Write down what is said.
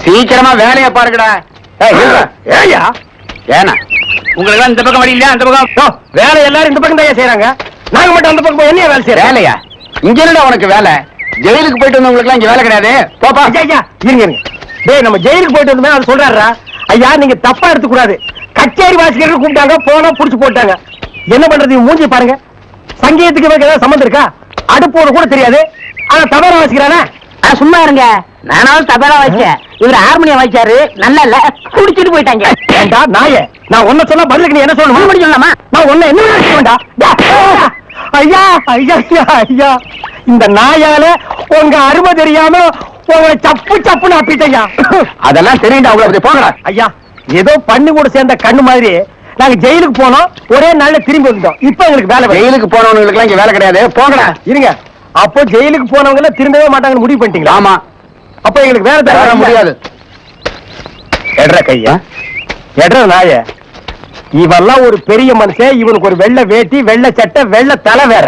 சீக்கிரமா வேலையை பாருங்கடா. ஏயா ஏனா உங்களுக்கு இந்த பக்கம் வழி இல்லையா? அந்த பக்கம் வேலை எல்லாரும் இந்த பக்கம் தான் செய்யறாங்க. நாங்க மட்டும் அந்த பக்கம் என்ன வேலை செய்யறோம்? வேலையா? இங்க என்னடா உனக்கு வேலை? ஜெயிலுக்கு போயிட்டு வந்தவங்களுக்கு எல்லாம் இங்க வேலை கிடையாது. போப்பா. ஐயா இருங்க இருங்க. டேய் நம்ம ஜெயிலுக்கு போயிட்டு வந்தோமே அது சொல்றாரா? ஐயா நீங்க தப்பா எடுத்துக்க கூடாது. கச்சேரி வாசிக்கிறதுக்கு கூப்பிட்டாங்க, போனா புடிச்சு போட்டாங்க. என்ன பண்றது? மூஞ்சி பாருங்க. சங்கீதத்துக்கு ஏதாவது சம்பந்தம் இருக்கா? அடுப்போட கூட தெரியாது. ஆனா தபேலா வாசிக்கிறானே. சும்மா இருங்க. நானாவது தபேலா வாய்ச்சேன், இவர் ஹார்மோனியம் வாய்ச்சாரு. நல்லா இல்ல, குடிச்சிட்டு போயிட்டாங்க. ஏண்டா நாயே, நான் ஒன்ன சொன்னா பதிலுக்கு நீ என்ன சொல்லணும்? மணி சொல்லலாமா? நான் ஒன்ன என்ன வேண்டா. ஐயா ஐயா ஐயா, இந்த நாயால உங்க அருமை தெரியாம உங்களை சப்பு சப்புன்னு அப்பிட்டையா. அதெல்லாம் தெரியுண்டா. அவ்வளவு போங்கடா. ஐயா ஏதோ பண்ணி கூட சேர்ந்த கண்ணு மாதிரி நாங்க ஜெயிலுக்கு போனோம், ஒரே நாள்ல திரும்பி வந்துட்டோம். இப்ப எங்களுக்கு வேலை. ஜெயிலுக்கு போனவங்களுக்கு எல்லாம் இங்க வேலை கிடையாது. போங்கடா. இருங்க. அப்போ ஜெயிலுக்கு போனவங்க எல்லாம் திரும்பவே மாட்டாங்கன்னு முடிவு பண்ணிட்டீங்களா? ஆமா. அப்ப எங்களுக்கு வேலை தர முடியாது. எட்ற கையா, எட்ற நாய. இவெல்லாம் ஒரு பெரிய மனுஷன். இவனுக்கு ஒரு வெள்ளை வேட்டி, வெள்ளை சட்டை, வெள்ளை தலை வேற.